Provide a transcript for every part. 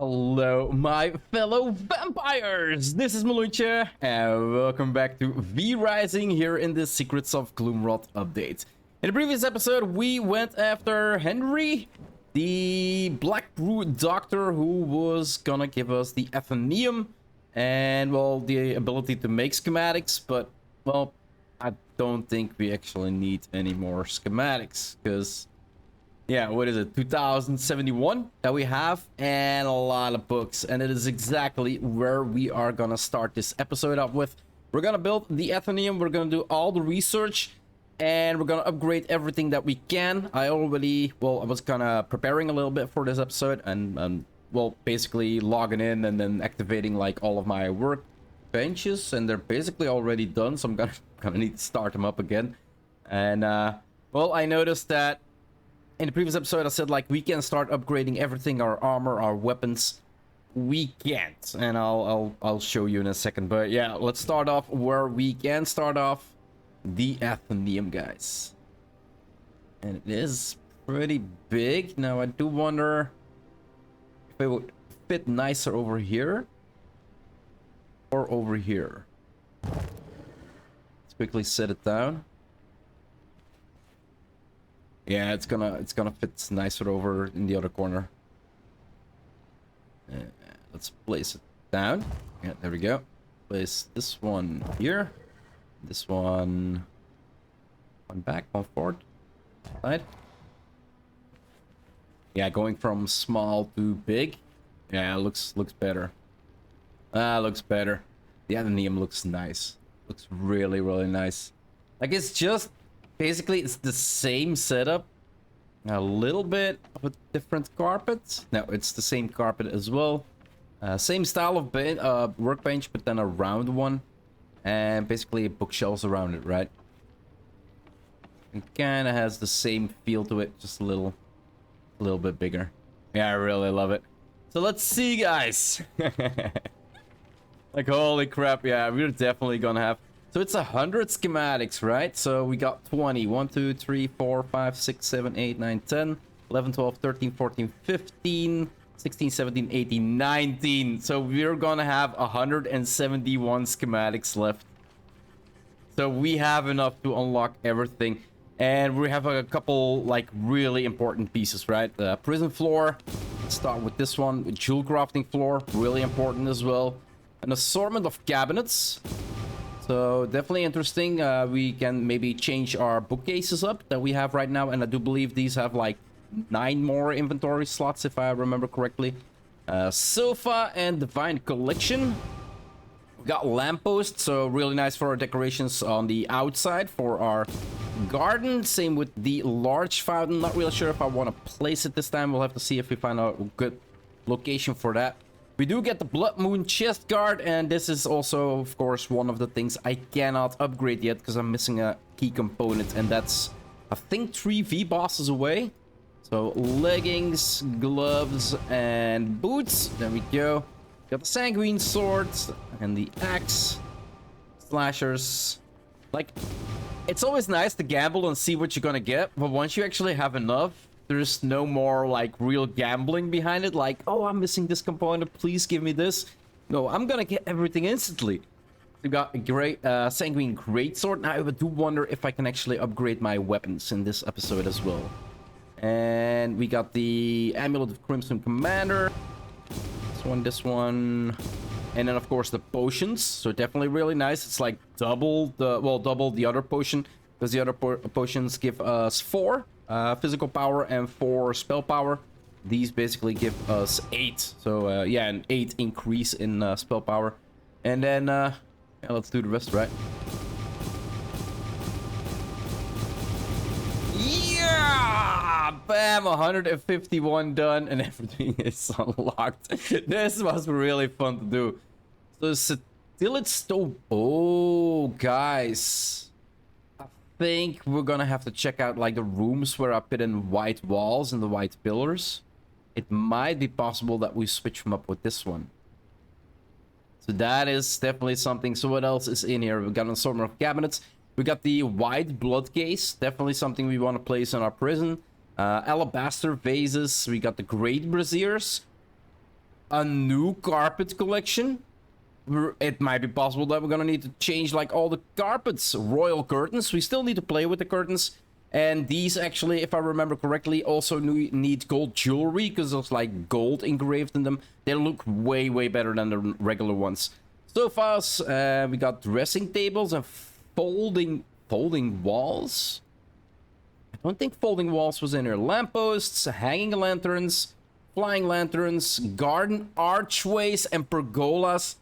Hello, my fellow vampires! This is Mloentje, and welcome back to V-Rising here in the Secrets of GloomRot update. In the previous episode, we went after Henry, the Black Brew Doctor, who was gonna give us the Atheneum and, well, the ability to make schematics, but, well, I don't think we actually need any more schematics, because... yeah, what is it? 2071 that we have, and a lot of books. And it is exactly where we are gonna start this episode up with. We're gonna build the Atheneum, we're gonna do all the research, and we're gonna upgrade everything that we can. I was kind of preparing a little bit for this episode, and well, basically logging in and then activating like all of my work benches, and they're basically already done, so I'm gonna need to start them up again. And well, I noticed that in the previous episode, I said, like, we can start upgrading everything, our armor, our weapons. We can't, and I'll show you in a second. But yeah, let's start off where we can start off, the Atheneum, guys. And it is pretty big. Now, I do wonder if it would fit nicer over here or over here. Let's quickly set it down. Yeah, it's gonna fit nicer over in the other corner. Let's place it down. Yeah, there we go. Place this one here. This one back, one forward. Side. Yeah, going from small to big. Yeah, looks better. Looks better. The Atheneum looks nice. Looks really nice. Like, it's just basically, it's the same setup, a little bit of a different carpet. No, it's the same carpet as well. Same style of workbench, but then a round one. And basically bookshelves around it, right? It kind of has the same feel to it, just a little bit bigger. Yeah, I really love it. So let's see, guys. Like, holy crap, yeah, we're definitely gonna have... so it's 100 schematics, right? So we got 20. 1, 2, 3, 4, 5, 6, 7, 8, 9, 10, 11, 12, 13, 14, 15, 16, 17, 18, 19. So we're gonna have 171 schematics left. So we have enough to unlock everything. And we have a couple, like, really important pieces, right? The prison floor. Let's start with this one. Jewelcrafting floor. Really important as well. An assortment of cabinets. So definitely interesting. We can maybe change our bookcases up that we have right now, and I do believe these have like 9 more inventory slots if I remember correctly. Sofa and Divine Collection. We got lampposts, so really nice for our decorations on the outside for our garden. Same with the large fountain. Not really sure if I want to place it this time. We'll have to see if we find a good location for that. We do get the Blood Moon chest guard, and this is also, of course, one of the things I cannot upgrade yet because I'm missing a key component, and that's, I think, 3 V-bosses away. So leggings, gloves, and boots. There we go. Got the sanguine swords and the axe, slashers. Like, it's always nice to gamble and see what you're gonna get, but once you actually have enough, there's no more, like, real gambling behind it. Like, oh, I'm missing this component. Please give me this. No, I'm gonna get everything instantly. We got a great sanguine greatsword. Now, I do wonder if I can actually upgrade my weapons in this episode as well. And we got the Amulet of Crimson Commander. This one. And then, of course, the potions. So definitely really nice. It's like double the other potion. Because the other potions give us 4. Physical power and 4 spell power. These basically give us 8. So yeah, an 8 increase in spell power. And then yeah, let's do the rest, right? Yeah! Bam! 151 done, and everything is unlocked. This was really fun to do. So still it's still... oh, guys. Think we're gonna have to check out like the rooms where I put in white walls and the white pillars. It might be possible that we switch them up with this one. So that is definitely something. So what else is in here? We got an assortment of cabinets. We got the white Bloodcase. Definitely something we want to place in our prison. Alabaster vases. We got the great braziers. a new carpet collection. It might be possible that we're gonna need to change like all the carpets. Royal curtains, we still need to play with the curtains. And these actually, if I remember correctly, also need gold jewelry because there's like gold engraved in them. They look way, way better than the regular ones. Sofas, we got dressing tables and folding walls. I don't think folding walls was in here. Lampposts, hanging lanterns, flying lanterns, garden archways, and pergolas.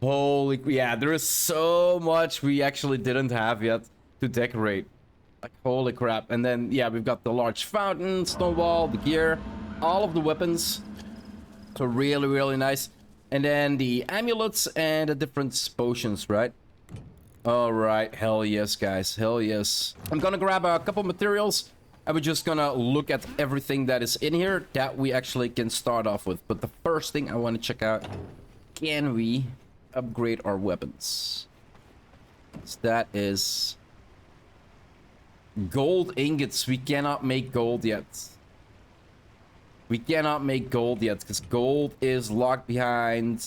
Holy, yeah, there is so much we actually didn't have yet to decorate. Like, holy crap. And then, yeah, we've got the large fountain, stone wall, the gear, all of the weapons. So really, really nice. And then the amulets and the different potions, right? All right, hell yes, guys, hell yes. I'm gonna grab a couple materials, and we're just gonna look at everything that is in here that we actually can start off with. But the first thing I want to check out, can we upgrade our weapons? So that is gold ingots. We cannot make gold yet. We cannot make gold yet because gold is locked behind.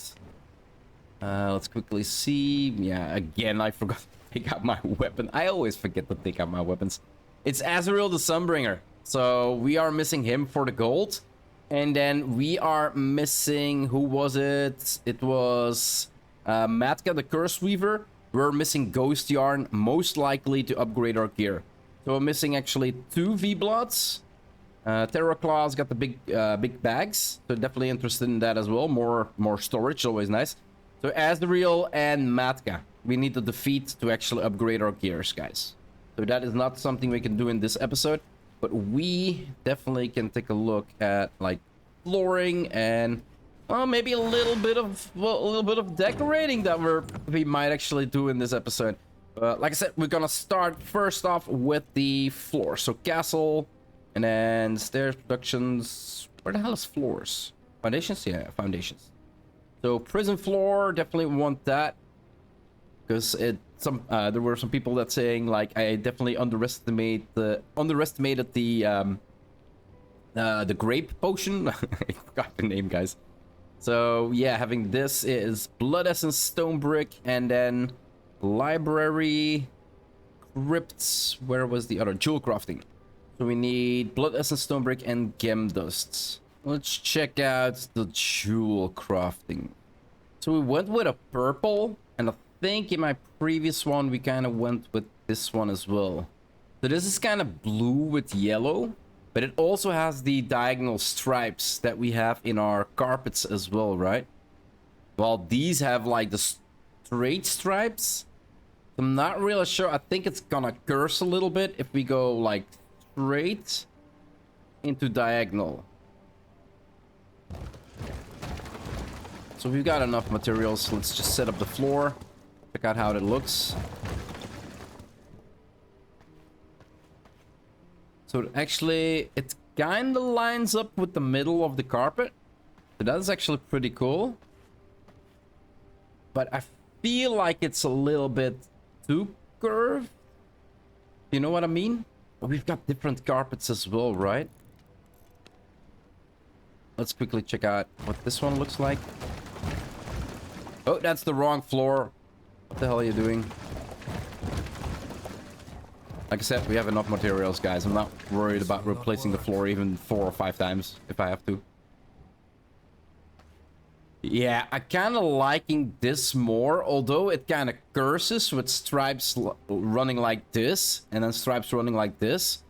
Let's quickly see. Yeah, again, I forgot to take out my weapon. I always forget to take out my weapons. It's Azrael the Sunbringer. So we are missing him for the gold. And then we are missing, who was it? It was Matka the Curse Weaver. We're missing Ghost Yarn, most likely to upgrade our gear. So we're missing actually 2 V-Bloods. Terror Claws got the big bags. So definitely interested in that as well. More storage, always nice. So Azrael and Matka, we need to defeat to actually upgrade our gears, guys. So that is not something we can do in this episode, but we definitely can take a look at like flooring and maybe a little bit of decorating that we might actually do in this episode. Like I said, we're gonna start first off with the floor. So castle, and then stairs, productions. Where the hell is floors? Foundations? Yeah, foundations. So prison floor, definitely want that, because there were some people that saying like I definitely underestimated the grape potion. I forgot the name, guys. So yeah, having this is blood essence, stone brick, and then library, crypts. Where was the other? Jewelcrafting. So we need blood essence, stone brick, and gem dusts. Let's check out the jewel crafting. So we went with a purple, and I think in my previous one we kind of went with this one as well. So this is kind of blue with yellow, but it also has the diagonal stripes that we have in our carpets as well, right? While these have like the straight stripes. I'm not really sure. I think it's gonna curse a little bit if we go like straight into diagonal. So we've got enough materials. Let's just set up the floor. Check out how it looks. So actually, it kind of lines up with the middle of the carpet. So that's actually pretty cool. But I feel like it's a little bit too curved. You know what I mean? We've got different carpets as well, right? Let's quickly check out what this one looks like. Oh, that's the wrong floor. What the hell are you doing? Like I said, we have enough materials, guys. I'm not worried about replacing the floor even 4 or 5 times if I have to. Yeah, I kind of liking this more, although it kind of curses with stripes running like this and then stripes running like this.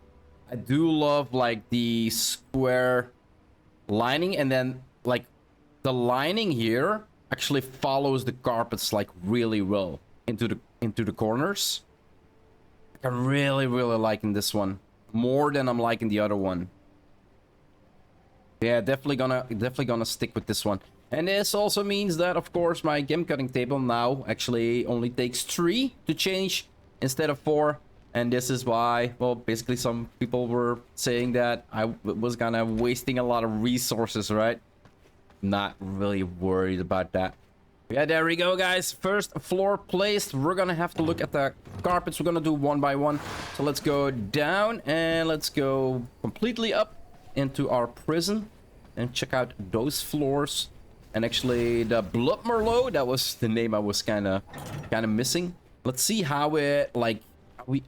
I do love like the square lining, and then like the lining here actually follows the carpets like really well into the corners. I'm really liking this one more than I'm liking the other one. Yeah, definitely gonna stick with this one. And this also means that, of course, my gem cutting table now actually only takes 3 to change instead of 4. And this is why, well, basically some people were saying that I was gonna wasting a lot of resources, right? Not really worried about that. Yeah, there we go, guys. First floor placed. We're gonna have to look at the carpets. We're gonna do one by one. So let's go down and let's go completely up into our prison and check out those floors. And actually, the Blood Merlot, that was the name I was kind of missing. Let's see how it like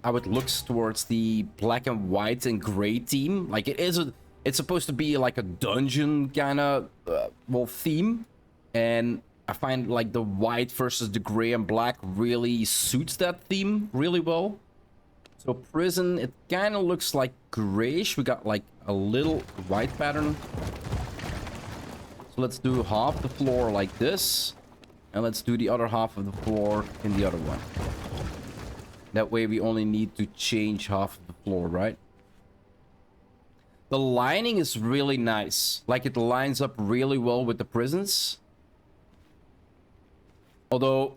how it looks towards the black and white and gray theme. Like it's supposed to be like a dungeon kind of well theme, and I find like the white versus the gray and black really suits that theme really well. So prison, it kind of looks like grayish. We got like a little white pattern. So let's do half the floor like this, and let's do the other half of the floor in the other one. That way we only need to change half of the floor, right? The lining is really nice. Like it lines up really well with the prisons. Although,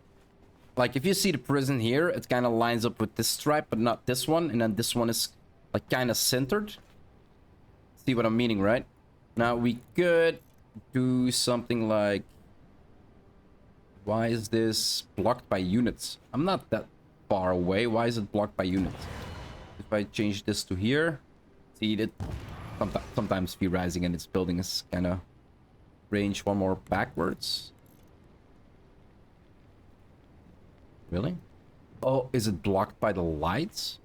like if you see the prison here, it kind of lines up with this stripe, but not this one. And then this one is like kind of centered. See what I'm meaning, right? Now we could do something like, why is this blocked by units? I'm not that far away. Why is it blocked by units? If I change this to here, see it sometimes be rising and its building is kind of range one more backwards. Really? Oh, is it blocked by the lights?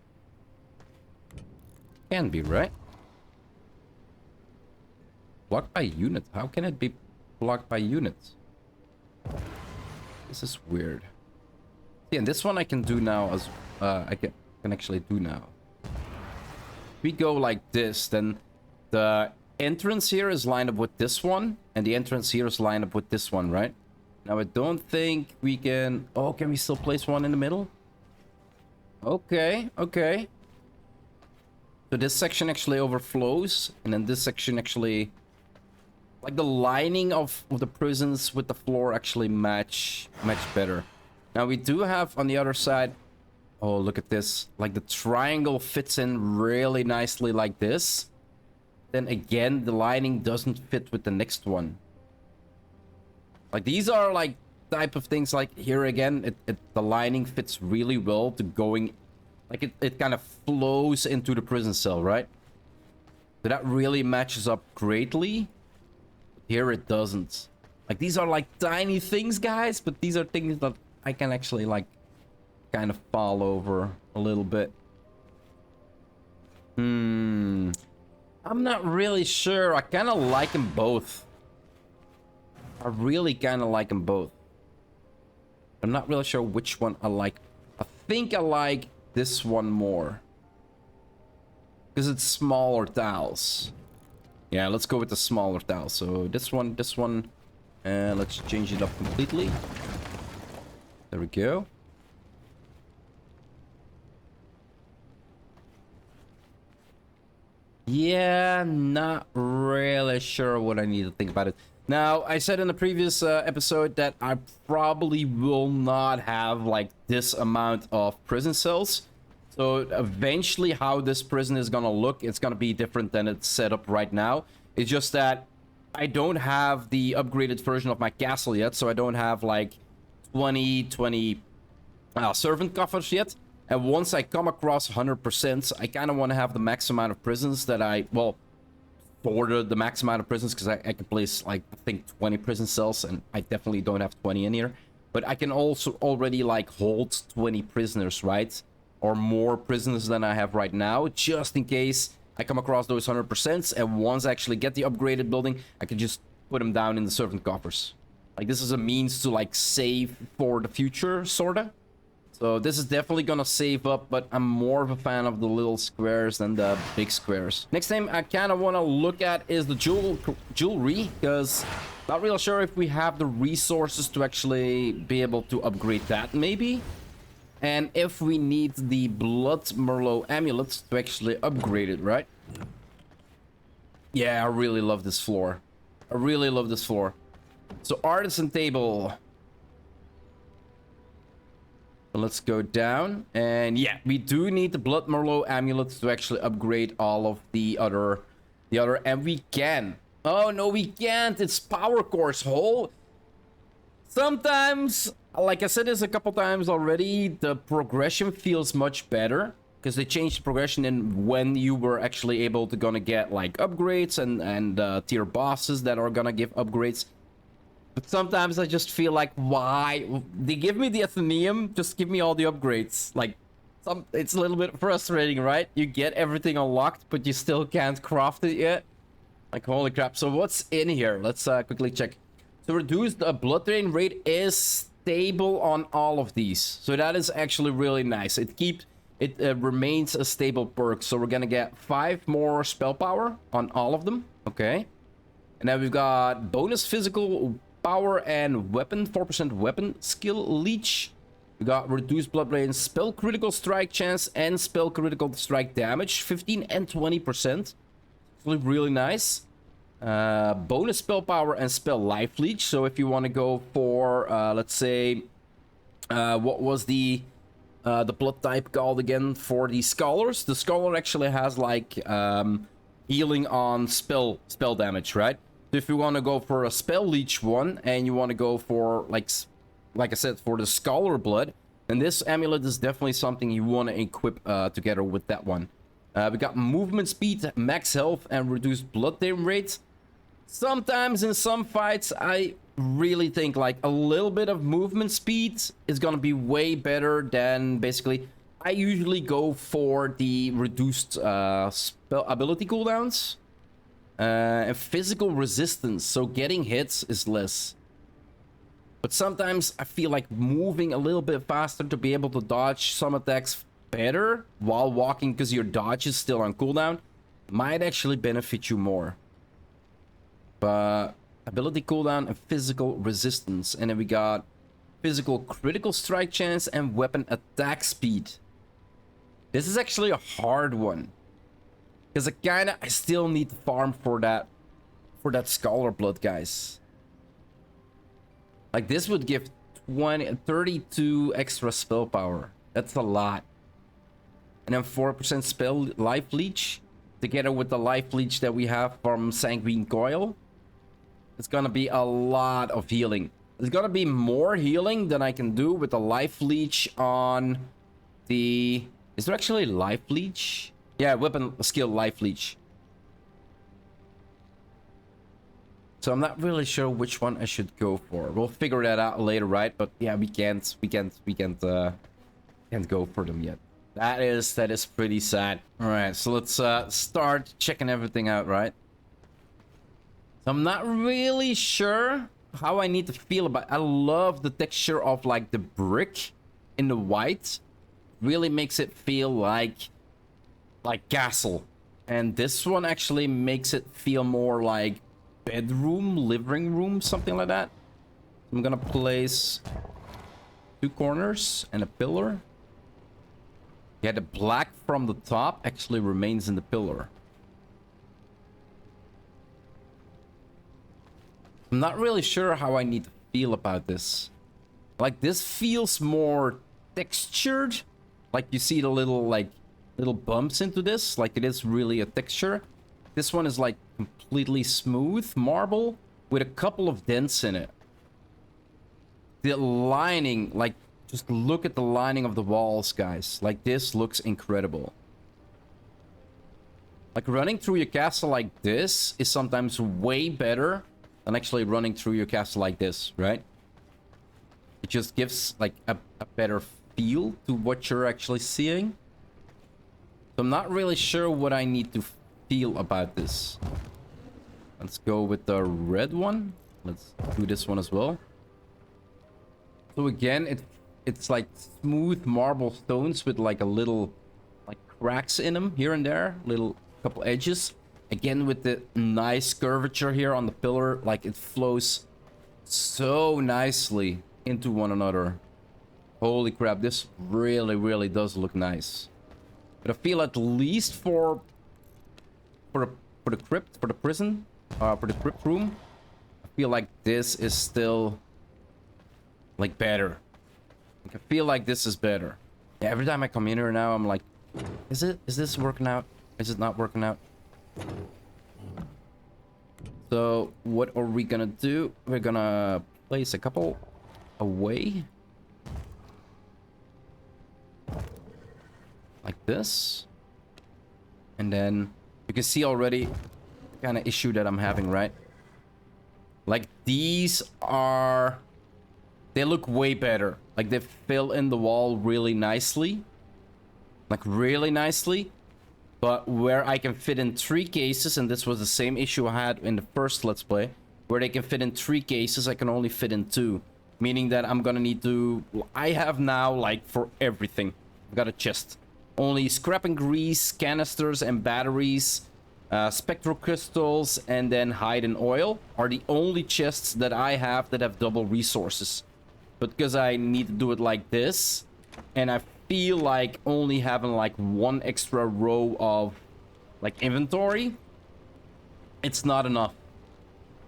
Can be, right? Blocked by units. How can it be blocked by units? This is weird. Yeah, and this one I can do now as I can actually do now. If we go like this, then the entrance here is lined up with this one, and the entrance here is lined up with this one, right? Now I don't think we can. Oh, can we still place one in the middle? Okay, okay. So this section actually overflows, and then this section actually, like the lining of the prisons with the floor actually match better. Now we do have on the other side, oh look at this, like the triangle fits in really nicely like this. Then again, the lining doesn't fit with the next one. Like these are like type of things, like here again, the lining fits really well to going, like it kind of flows into the prison cell, right? So that really matches up greatly. Here it doesn't. Like these are like tiny things, guys, but these are things that I can actually like kind of fall over a little bit. I'm not really sure. I kind of like them both. I really kind of like them both. I'm not really sure which one I like. I think I like this one more, because it's smaller tiles. Yeah, let's go with the smaller tiles. So this one, and let's change it up completely. There we go. Yeah, not really sure what I need to think about it. Now, I said in the previous episode that I probably will not have like this amount of prison cells. So eventually how this prison is gonna look, it's gonna be different than it's set up right now. It's just that I don't have the upgraded version of my castle yet, so I don't have like 20 servant coffers yet. And once I come across 100%, I kind of want to have the max amount of prisons that I, well, for the max amount of prisons, because I can place like I think 20 prison cells, and I definitely don't have 20 in here. But I can also already like hold 20 prisoners, right? Or more prisoners than I have right now, just in case I come across those 100%. And once I actually get the upgraded building, I can just put them down in the servant coffers. Like this is a means to like save for the future, sorta. So this is definitely gonna save up, but I'm more of a fan of the little squares than the big squares. Next thing I kind of want to look at is the jewelry, because not really sure if we have the resources to actually be able to upgrade that, maybe. And if we need the Blood Merlot amulets to actually upgrade it, right? Yeah, I really love this floor. I really love this floor. So artisan table. Let's go down, and yeah, we do need the Blood Merlot amulets to actually upgrade all of the other, and we can. Oh no, we can't. It's power course hole. Sometimes, like I said this a couple times already, the progression feels much better because they changed the progression in when you were actually able to gonna get like upgrades and tier bosses that are gonna give upgrades. But sometimes I just feel like, why? They give me the Atheneum, just give me all the upgrades. Like, it's a little bit frustrating, right? You get everything unlocked, but you still can't craft it yet. Like, holy crap. So what's in here? Let's quickly check. So reduced blood drain rate is stable on all of these. So that is actually really nice. It remains a stable perk. So we're gonna get 5 more spell power on all of them. Okay. And then we've got bonus physical power and weapon, 4% weapon skill leech. We got reduced blood drain, spell critical strike chance, and spell critical strike damage, 15 and 20%. Actually really nice. Bonus spell power and spell life leech. So if you want to go for, let's say, what was the blood type called again for the scholars? The scholar actually has like healing on spell damage, right? So if you want to go for a spell leech one and you want to go for like I said, for the scholar blood, then this amulet is definitely something you want to equip together with that one. We got movement speed, max health, and reduced blood drain rate. Sometimes in some fights, I really think like a little bit of movement speed is gonna be way better than basically. I usually go for the reduced spell ability cooldowns and physical resistance, so getting hits is less. But sometimes I feel like moving a little bit faster to be able to dodge some attacks better while walking, because your dodge is still on cooldown, might actually benefit you more. But ability cooldown and physical resistance, and then we got physical critical strike chance and weapon attack speed. This is actually a hard one, because I still need to farm for that scholar blood, guys. Like, this would give 32 extra spell power. That's a lot. And then 4% spell life leech, together with the life leech that we have from Sanguine Coil. It's gonna be a lot of healing. It's gonna be more healing than I can do with the life leech on the... Is there actually life leech? Yeah, weapon skill life leech. So I'm not really sure which one I should go for. We'll figure that out later, right? But yeah, we can't go for them yet. That is pretty sad. All right, so let's start checking everything out, right? So I'm not really sure how I need to feel about it. I love the texture of like the brick in the white. Really makes it feel like castle. And this one actually makes it feel more like bedroom, living room, something like that. I'm gonna place 2 corners and a pillar. Yeah, the black from the top actually remains in the pillar. I'm not really sure how I need to feel about this. Like, this feels more textured. Like, you see the little bumps into this. Like, it is really a texture. This one is like completely smooth marble with a couple of dents in it. The lining, like, just look at the lining of the walls, guys. Like, this looks incredible. Like, running through your castle like this is sometimes way better than actually running through your castle like this, right? It just gives like a better feel to what you're actually seeing. So I'm not really sure what I need to feel about this. Let's go with the red one. Let's do this one as well. So again, it's like smooth marble stones with like a little like cracks in them here and there, little couple edges. Again, with the nice curvature here on the pillar, like it flows so nicely into one another. Holy crap, this really does look nice. But I feel at least for the crypt, for the prison, for the crypt room, I feel like this is still like better. Like, I feel like this is better. Yeah, every time I come in here now, I'm like, is this working out? Is it not working out? So what are we gonna do? We're gonna place a couple away. Like this. And then you can see already the kind of issue that I'm having, right? Like, these are... They look way better. Like, they fill in the wall really nicely. Like, really nicely. But where I can fit in 3 cases, and this was the same issue I had in the first Let's Play, where they can fit in 3 cases, I can only fit in 2. Meaning that I'm gonna need to... I have now, like, for everything. I've got a chest. Only scrap and grease, canisters and batteries, spectral crystals, and then hide and oil are the only chests that I have that have double resources. But because I need to do it like this, and I feel like only having like 1 extra row of like inventory, it's not enough.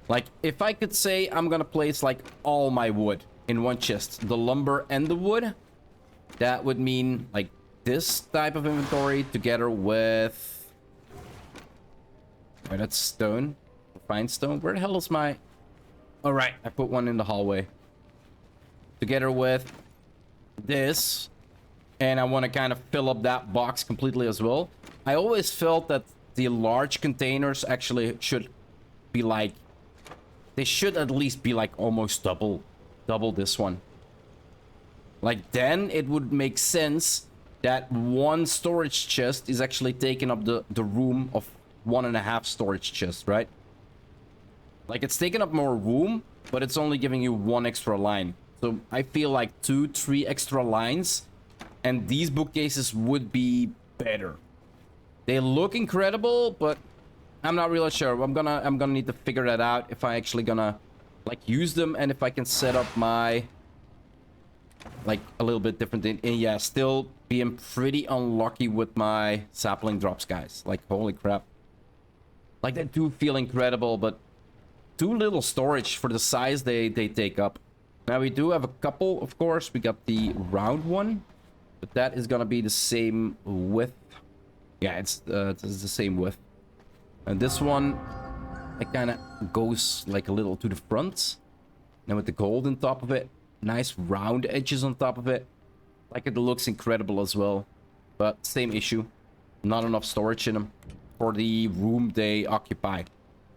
Like, if I could say I'm gonna place like all my wood in 1 chest, the lumber and the wood, that would mean like this type of inventory together with... Oh, that's stone. Fine stone. Where the hell is my... All right, I put 1 in the hallway. Together with this. And I want to kind of fill up that box completely as well. I always felt that the large containers actually should be like... They should at least be like almost double this one. Like, then it would make sense that 1 storage chest is actually taking up the room of 1.5 storage chests, right? Like, it's taking up more room, but it's only giving you 1 extra line. So I feel like 2-3 extra lines, and these bookcases would be better. They look incredible, but I'm not really sure. I'm gonna need to figure that out if I actually gonna like use them, and if I can set up my like a little bit different thing. And yeah, still being pretty unlucky with my sapling drops, guys. Like, holy crap. Like, they do feel incredible, but too little storage for the size they take up. Now, we do have a couple, of course. We got the round one, but that is gonna be the same width. Yeah, it's the same width. And this one, it kind of goes like a little to the front. And with the gold on top of it, nice round edges on top of it. Like, it looks incredible as well. But same issue. Not enough storage in them for the room they occupy.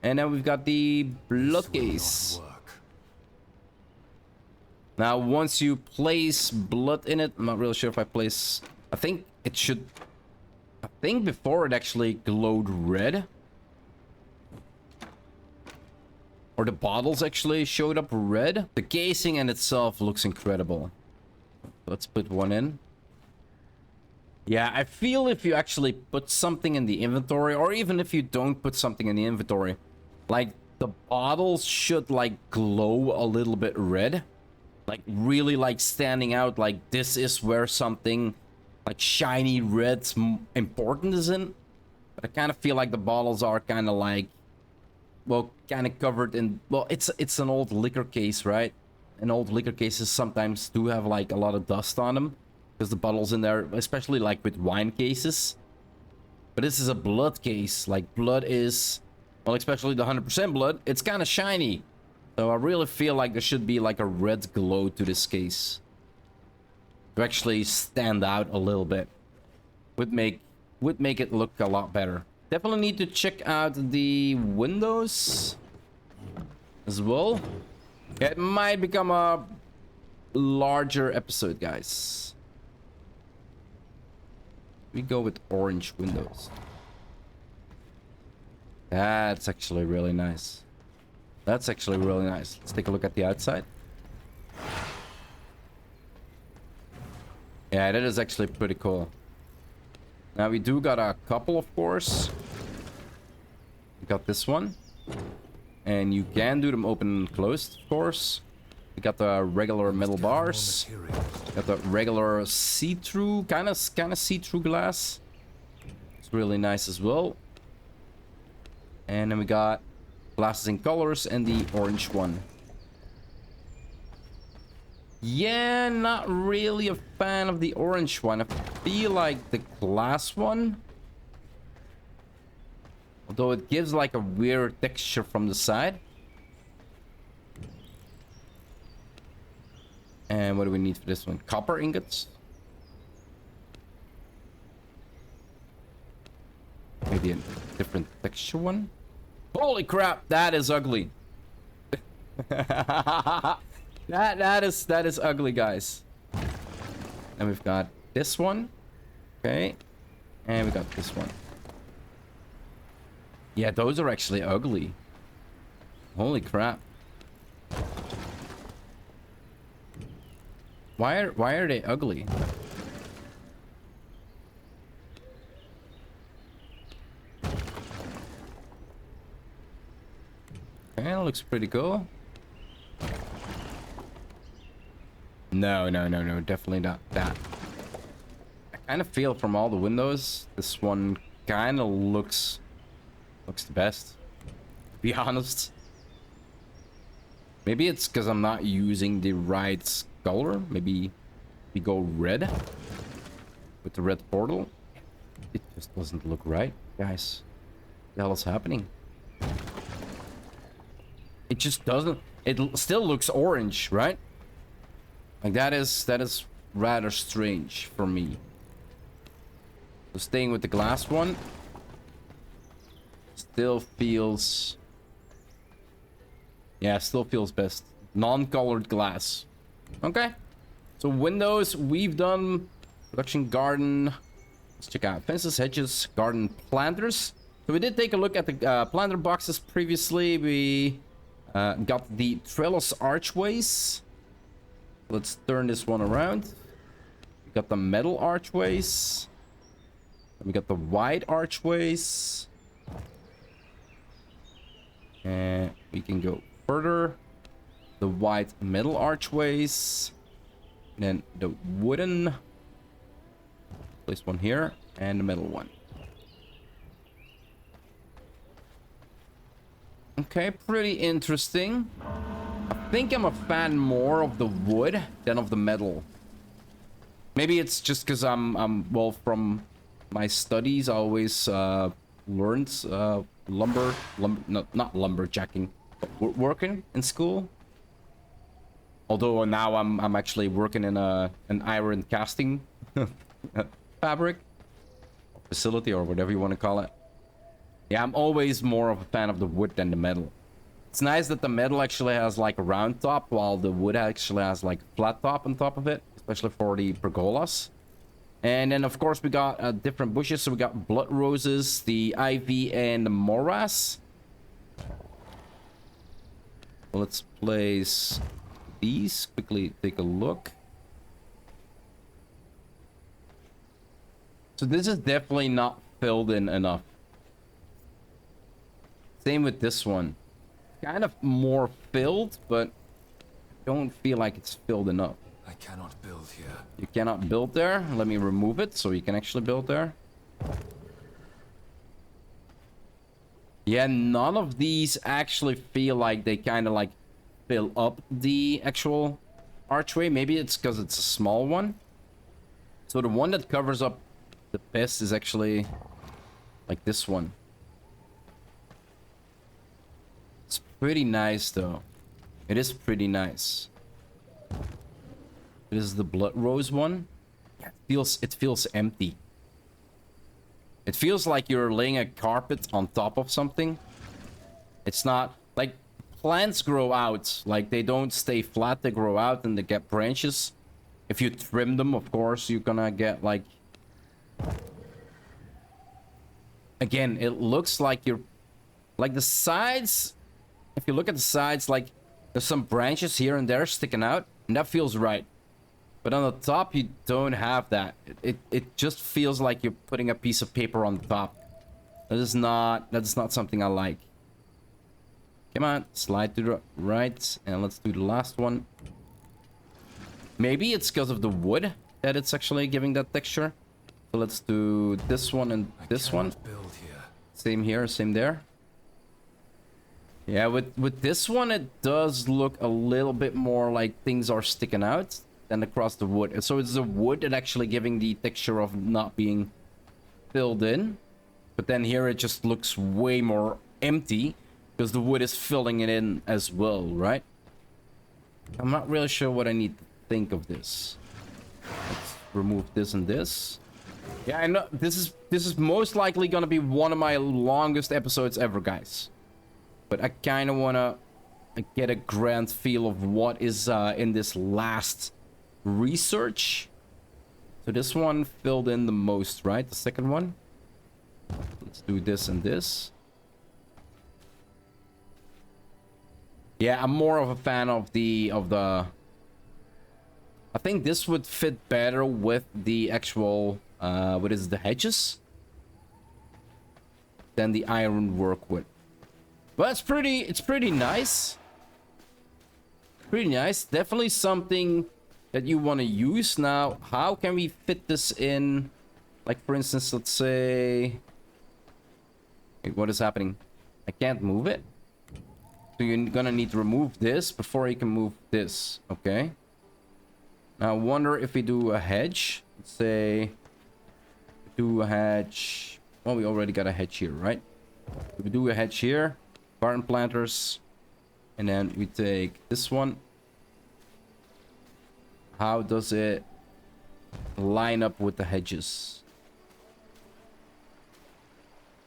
And then we've got the Bloodcase. Now, once you place blood in it, I'm not really sure if I place... I think it should... I think before it actually glowed red. Or the bottles actually showed up red. The casing in itself looks incredible. Let's put 1 in. Yeah, I feel if you actually put something in the inventory, or even if you don't put something in the inventory, like, the bottles should, like, glow a little bit red. Like, really, like, standing out, like, this is where something, like, shiny red's important is in. But I kind of feel like the bottles are kind of, like, well, kind of covered in... Well, it's an old liquor case, right? And old liquor cases sometimes do have, like, a lot of dust on them. Because the bottles in there, especially, like, with wine cases. But this is a blood case. Like, blood is... Well, especially the 100% blood, it's kind of shiny. So I really feel like there should be, like, a red glow to this case. To actually stand out a little bit. Would make it look a lot better. Definitely need to check out the windows as well. It might become a larger episode, guys. We go with orange windows. That's actually really nice. That's actually really nice. Let's take a look at the outside. Yeah, that is actually pretty cool. Now, we do got a couple, of course. We got this one. And you can do them open and closed, of course. We got the regular metal bars. Got the regular see-through, kind of see-through glass. It's really nice as well. And then we got glasses in colors and the orange one. Yeah, not really a fan of the orange one. I feel like the glass one, although it gives like a weird texture from the side. And what do we need for this one? Copper ingots. Maybe a different texture one. Holy crap, that is ugly. that is ugly, guys. And we've got this one. Okay. And we got this one. Yeah, those are actually ugly. Holy crap. Why are they ugly? Okay, that looks pretty cool. No, definitely not that. I kind of feel from all the windows, this one kind of looks the best, to be honest. Maybe it's because I'm not using the right color. Maybe we go red with the red portal. It just doesn't look right, guys. What the hell is happening? It just doesn't. It still looks orange, right? Like that is rather strange for me. So staying with the glass one. Still feels... Yeah, still feels best. Non-colored glass. Okay. So windows, we've done production garden. Let's check out fences, hedges, garden planters. So we did take a look at the planter boxes previously. We got the trellis archways. Let's turn this one around. We got the metal archways. And we got the white archways. And we can go further. The white metal archways. And then the wooden. Place one here. And the metal one. Okay, pretty interesting. I think I'm a fan more of the wood than of the metal. Maybe it's just because I'm well, from my studies, I always learned lumber, no, not lumberjacking, but working in school. Although now I'm actually working in an iron casting fabric facility, or whatever you want to call it. Yeah, I'm always more of a fan of the wood than the metal. It's nice that the metal actually has like a round top, while the wood actually has like a flat top on top of it, especially for the pergolas. And then of course we got different bushes. So we got blood roses, the ivy, and the morass. Well, let's place these. Quickly take a look. So this is definitely not filled in enough. Same with this one. Kind of more filled, but don't feel like it's filled enough. I cannot build here. You cannot build there. Let me remove it so you can actually build there. Yeah, none of these actually feel like they kind of like fill up the actual archway. Maybe it's because it's a small one. So the one that covers up the best is actually like this one. It's pretty nice though. It is pretty nice. This is the blood rose one. It feels empty. It feels like you're laying a carpet on top of something. It's not like plants grow out. Like they don't stay flat, they grow out and they get branches. If you trim them, of course, you're gonna get like... Again, it looks like you're... Like the sides... If you look at the sides, like there's some branches here and there sticking out. And that feels right. But on the top, you don't have that. It just feels like you're putting a piece of paper on the top. That is not something I like. Come on, slide to the right. And let's do the last one. Maybe it's because of the wood that it's actually giving that texture. So let's do this one and this one. Build here. Same here, same there. Yeah, with this one, it does look a little bit more like things are sticking out than across the wood. And so it's the wood that actually giving the texture of not being filled in. But then here it just looks way more empty because the wood is filling it in as well, right? I'm not really sure what I need to think of this. Let's remove this and this. Yeah, I know this is most likely gonna be one of my longest episodes ever, guys. But I kind of want to get a grand feel of what is in this last research. So this one filled in the most, right? The second one. Let's do this and this. Yeah, I'm more of a fan of the I think this would fit better with the actual what is it, the hedges than the iron work would. But it's pretty nice. Pretty nice. Definitely something that you want to use. Now, how can we fit this in? Like, for instance, let's say... Wait, what is happening? I can't move it. So you're gonna need to remove this before you can move this. Okay. Now, I wonder if we do a hedge. Let's say... Do a hedge... Well, we already got a hedge here, right? We do a hedge here. Garden planters. And then we take this one. How does it line up with the hedges?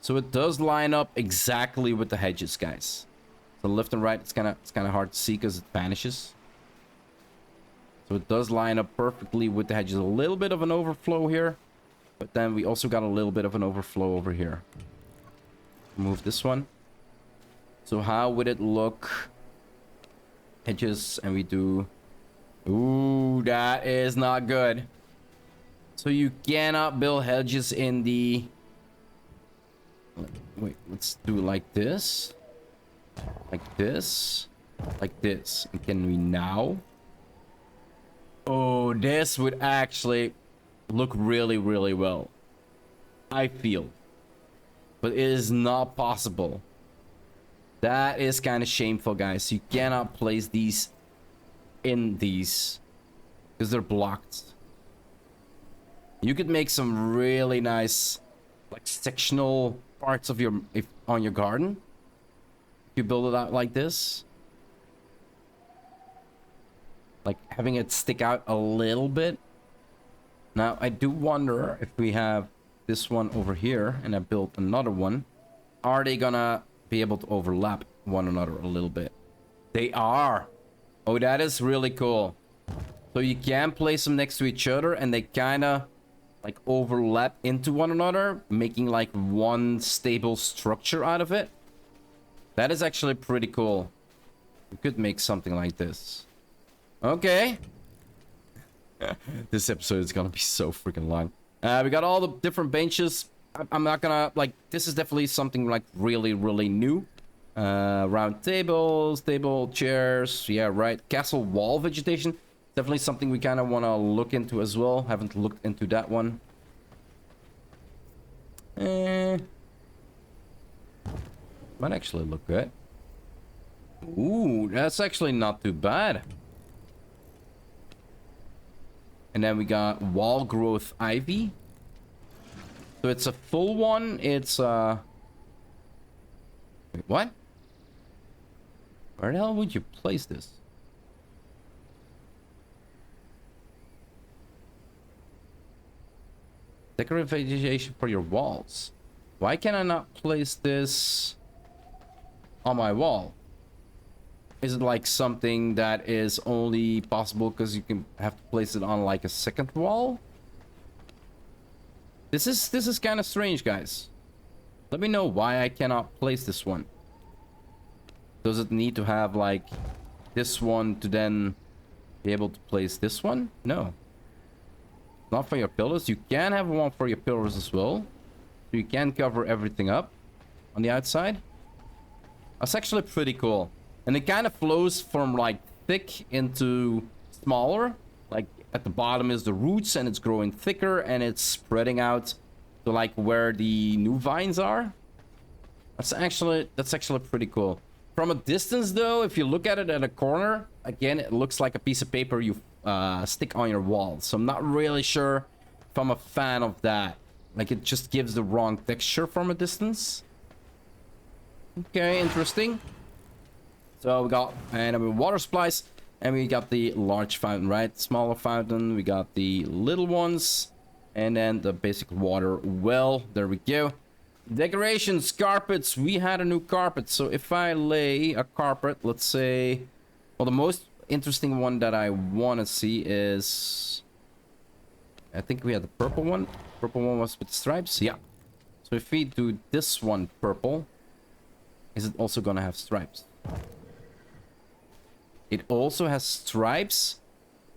So it does line up exactly with the hedges, guys. So left and right, it's kind of hard to see because it vanishes. So it does line up perfectly with the hedges. A little bit of an overflow here, but then we also got a little bit of an overflow over here. Move this one. So how would it look? Hedges, and we do... Ooh, that is not good. So you cannot build hedges in the... Wait, let's do it like this. Like this. Like this. And can we now? Oh, this would actually look really, really well. I feel. But it is not possible. That is kind of shameful, guys. You cannot place these in these because they're blocked. You could make some really nice, like, sectional parts of your on your garden. If you build it out like this, like having it stick out a little bit. Now, I do wonder if we have this one over here and I built another one, are they gonna be able to overlap one another a little bit? They are. Oh, that is really cool. So you can place them next to each other and they kind of like overlap into one another, making like one stable structure out of it. That is actually pretty cool. We could make something like this. Okay. This episode is gonna be so freaking long. We got all the different benches. I'm not gonna, like, this is definitely something like really, really new. Round tables, table chairs, yeah, right. Castle wall vegetation, definitely something we kind of want to look into as well. Haven't looked into that one. Might actually look good. Ooh, that's actually not too bad. And then we got wall growth ivy. So it's a full one. It's wait, what? Where the hell would you place this? Decorative vegetation for your walls. Why can I not place this on my wall? Is it like something that is only possible because you can have to place it on like a second wall? This is kind of strange, guys. Let me know why I cannot place this one. Does it need to have like this one to then be able to place this one? No. Not for your pillars. You can have one for your pillars as well. So you can cover everything up on the outside. That's actually pretty cool. And it kind of flows from like thick into smaller. Like at the bottom is the roots and it's growing thicker and it's spreading out to like where the new vines are. That's actually pretty cool. From a distance though, if you look at it at a corner, again, it looks like a piece of paper you stick on your wall. So I'm not really sure if I'm a fan of that. Like it just gives the wrong texture from a distance. Okay, interesting. So we got water supplies and we got the large fountain, right? Smaller fountain, we got the little ones and then the basic water well. There we go. Decorations, carpets. We had a new carpet. So if I lay a carpet, let's say... Well, the most interesting one that I want to see is... I think we had the purple one. Purple one was with stripes. Yeah. So if we do this one purple, is it also gonna have stripes? It also has stripes,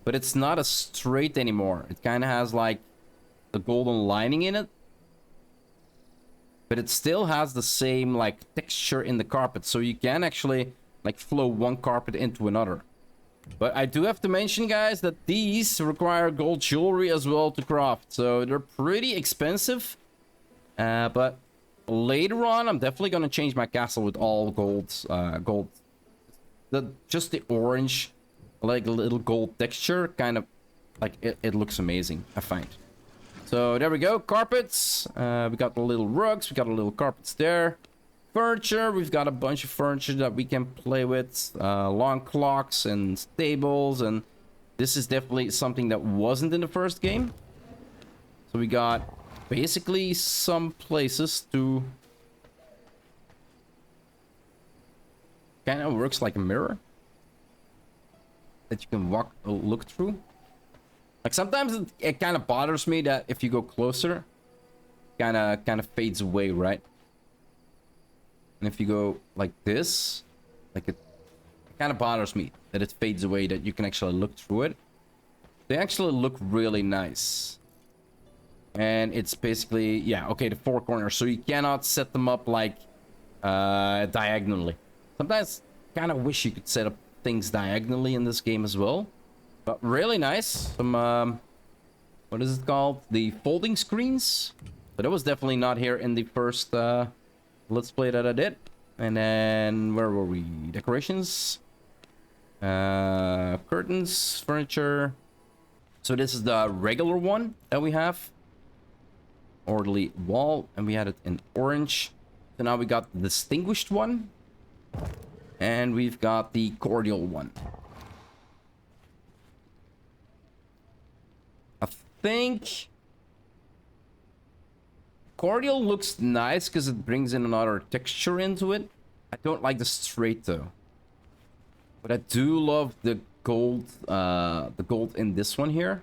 but it's not a straight anymore. It kind of has like the golden lining in it. But it still has the same like texture in the carpet. So you can actually like flow one carpet into another. But I do have to mention, guys, that these require gold jewelry as well to craft. So they're pretty expensive. But later on, I'm definitely going to change my castle with all gold. Just the orange, like a little gold texture, kind of like it looks amazing, I find. So there we go, carpets. We got the little rugs, we got the little carpets there. Furniture, we've got a bunch of furniture that we can play with. Long clocks and stables, and this is definitely something that wasn't in the first game. So we got basically some places to... Kind of works like a mirror that you can look through. Like sometimes it kind of bothers me that if you go closer, kind of fades away, right? And if you go like this, like it kind of bothers me that it fades away, that you can actually look through it. They actually look really nice. And it's basically, yeah, okay, the four corners. So you cannot set them up like diagonally. Sometimes kind of wish you could set up things diagonally in this game as well. But really nice. Some, what is it called? The folding screens. But that was definitely not here in the first Let's Play that I did. And then, where were we? Decorations. Curtains, furniture. So this is the regular one that we have. Orderly wall. And we had it in orange. So now we got the distinguished one. And we've got the cordial one. I think cordial looks nice because it brings in another texture into it. I don't like the straight though. But I do love the gold in this one here.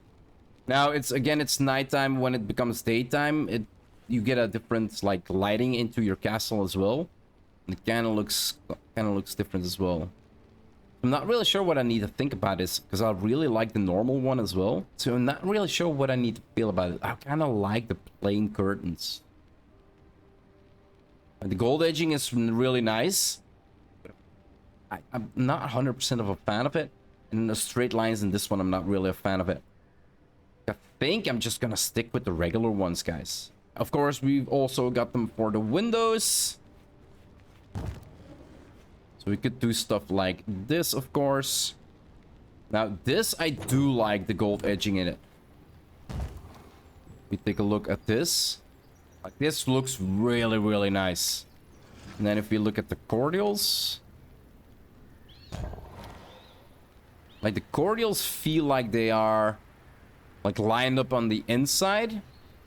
Now it's nighttime. When it becomes daytime, you get a different like lighting into your castle as well. And it kind of looks different as well. I'm not really sure what I need to think about this, because I really like the normal one as well. So I'm not really sure what I need to feel about it. I kind of like the plain curtains. And the gold edging is really nice. I'm not 100% of a fan of it. And the straight lines in this one, I'm not really a fan of it. I think I'm just gonna stick with the regular ones, guys. Of course, we've also got them for the windows. So we could do stuff like this, of course. Now, this, I do like the gold edging in it. We take a look at this. Like, this looks really, really nice. And then if we look at the cordials... Like, the cordials feel like they are... like, lined up on the inside.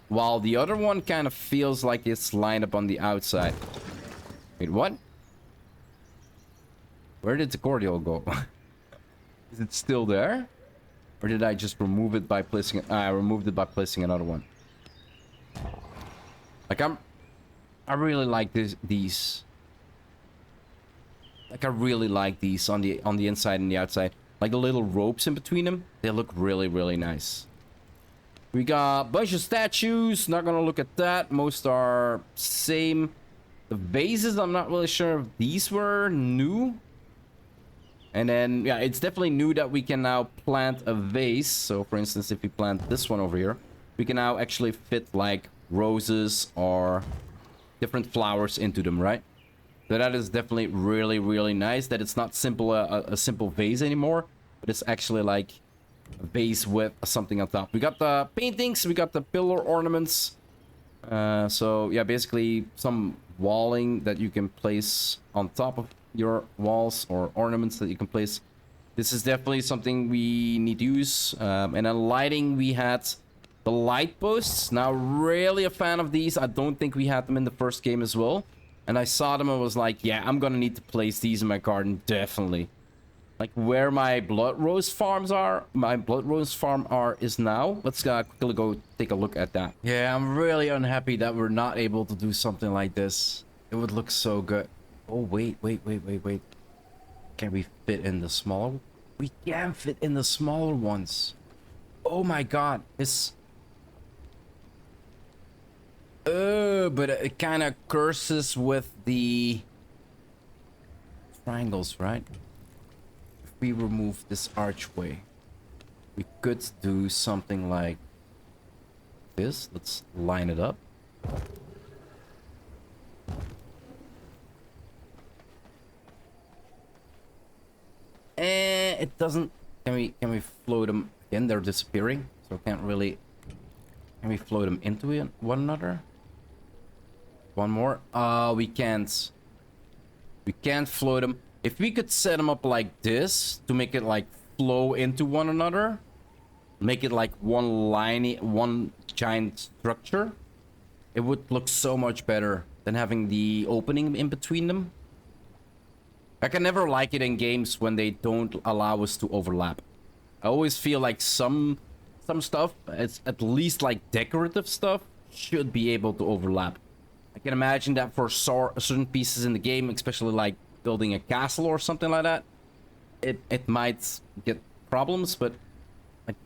While the other one kind of feels like it's lined up on the outside. Wait, what? Where did the cordial go? Is it still there? Or did I just remove it by placing it? I removed it by placing another one. Like I really like these. Like I really like these on the inside and the outside. Like the little ropes in between them. They look really, really nice. We got a bunch of statues. Not gonna look at that. Most are same. The vases, I'm not really sure if these were new. And then, yeah, it's definitely new that we can now plant a vase. So, for instance, if we plant this one over here, we can now actually fit, like, roses or different flowers into them, right? So that is definitely really, really nice. That it's not simple a simple vase anymore, but it's actually, like, a vase with something on top. We got the paintings. We got the pillar ornaments. So, yeah, basically some walling that you can place on top of your walls, or ornaments that you can place. This is definitely something we need to use. And then lighting, we had The light posts, now really a fan of these. I don't think we had them in the first game as well. And I saw them and was like, yeah, I'm gonna need to place these in my garden, definitely. Like where my blood rose farms are, is now. Let's quickly go take a look at that. Yeah, I'm really unhappy that we're not able to do something like this. It would look so good. Oh, wait. Can we fit in the smaller? We can fit in the smaller ones. Oh my god, it's... but it kind of curses with the triangles, right? If we remove this archway, we could do something like this. Let's line it up. It doesn't... Can we float them again? They're disappearing, so can't really... Can we float them into one another? One more. We can't. We can't float them. If we could set them up like this to make it like flow into one another, make it like one giant structure, it would look so much better than having the opening in between them. I can never like it in games when they don't allow us to overlap. I always feel like some stuff, it's at least like decorative stuff, should be able to overlap. I can imagine that for certain pieces in the game, especially like building a castle or something like that, it might get problems, but like,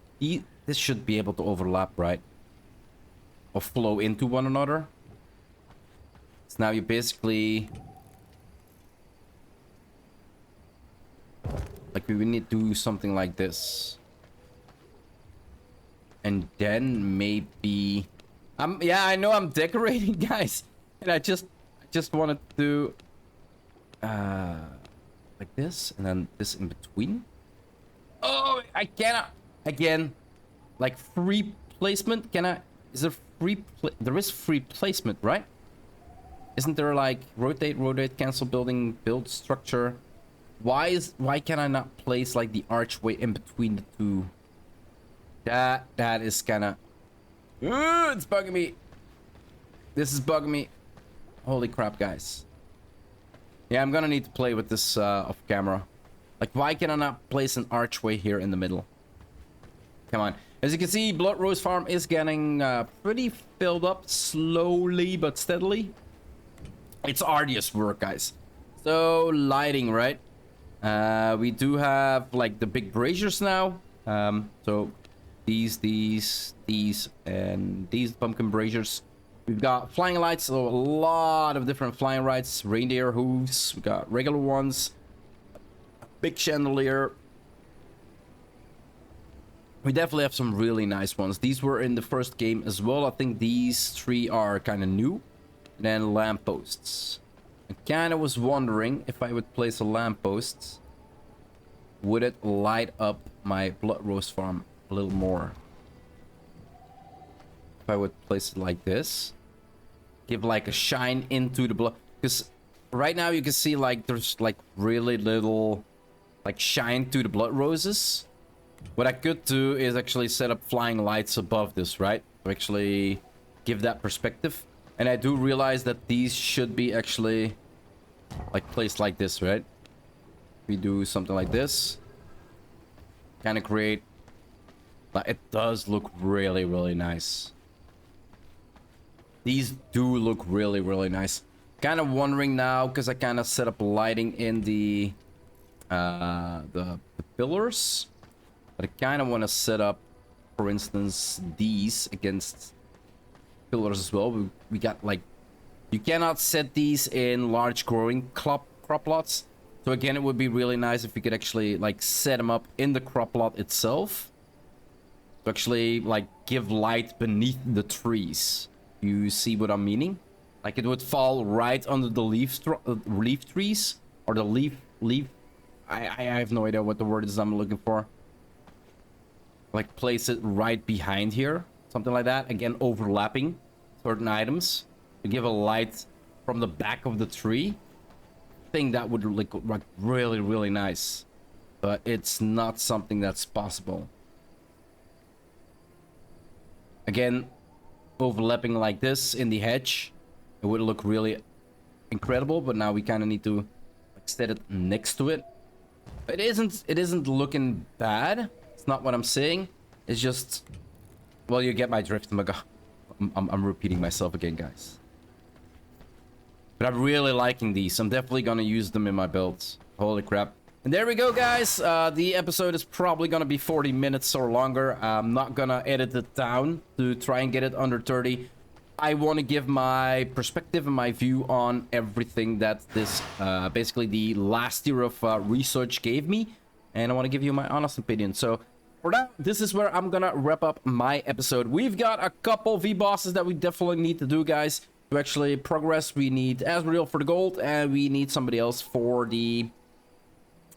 this should be able to overlap, right? Or flow into one another. So now you basically... Like we need to do something like this. And then maybe... yeah, I know I'm decorating, guys. And I just wanted to do... like this. And then this in between. Oh, I cannot... Again. Like free placement. Can I... Is there free... There is free placement, right? Isn't there like rotate, cancel building, build structure? Why can I not place like the archway in between the two? That is kind of... It's bugging me. This is bugging me. Holy crap, guys. Yeah, I'm gonna need to play with this off camera. Like, why can I not place an archway here in the middle? Come on. As you can see, Blood Rose Farm is getting pretty filled up slowly but steadily. It's arduous work, guys. So, lighting, right? We do have like the big braziers now. So these, and these pumpkin braziers. We've got flying lights, so a lot of different flying lights, reindeer hooves. We got regular ones, a big chandelier. We definitely have some really nice ones. These were in the first game as well. I think these three are kind of new. And then lampposts. I kind of was wondering if I would place a lamppost, would it light up my Blood Rose Farm a little more? If I would place it like this, give like a shine into the blood, because right now you can see like there's like really little like shine to the blood roses. What I could do is actually set up flying lights above this, right? To actually give that perspective. And I do realize that these should be actually like placed like this, right? We do something like this, kind of create, but it does look really, really nice. These do look really, really nice. Kind of wondering now, because I kind of set up lighting in the pillars, but I kind of want to set up, for instance, these against pillars as well. We got like, you cannot set these in large growing crop plots. So again, it would be really nice if we could actually like set them up in the crop plot itself to actually like give light beneath the trees. You see what I'm meaning? Like it would fall right under the leaf trees, or the leaf. I have no idea what the word is I'm looking for. Like place it right behind here, something like that. Again, overlapping certain items to give a light from the back of the tree. I think that would look like really, really nice, but it's not something that's possible. Again, overlapping like this in the hedge, it would look really incredible, but now we kind of need to like, set it next to it. It isn't looking bad. It's not what I'm saying. It's just, well, you get my drift. I'm repeating myself again, guys. But I'm really liking these. I'm definitely gonna use them in my builds. Holy crap. And there we go, guys. The episode is probably gonna be 40 minutes or longer. I'm not gonna edit it down to try and get it under 30. I want to give my perspective and my view on everything that this, basically the last year of research gave me. And I want to give you my honest opinion. So for now, this is where I'm gonna wrap up my episode. We've got a couple V-bosses that we definitely need to do, guys. To actually progress, we need Asriel for the gold, and we need somebody else for the...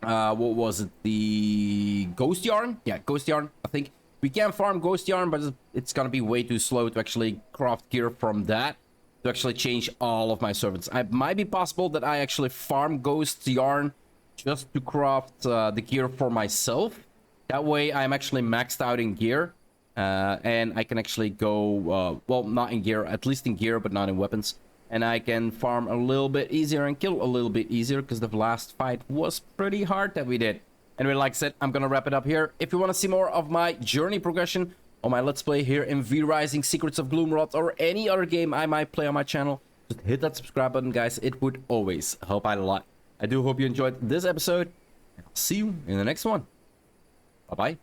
what was it? The Ghost Yarn? Yeah, Ghost Yarn, I think. We can farm Ghost Yarn, but it's gonna be way too slow to actually craft gear from that. To actually change all of my servants. It might be possible that I actually farm Ghost Yarn just to craft the gear for myself. That way I'm actually maxed out in gear. And I can actually go, well, not in gear, at least in gear, but not in weapons. And I can farm a little bit easier and kill a little bit easier, because the last fight was pretty hard that we did. Anyway, like I said, I'm gonna wrap it up here. If you want to see more of my journey progression on my Let's Play here in V-Rising, Secrets of GloomRot, or any other game I might play on my channel, just hit that subscribe button, guys. It would always help out a lot. I do hope you enjoyed this episode, and I'll see you in the next one. Bye-bye.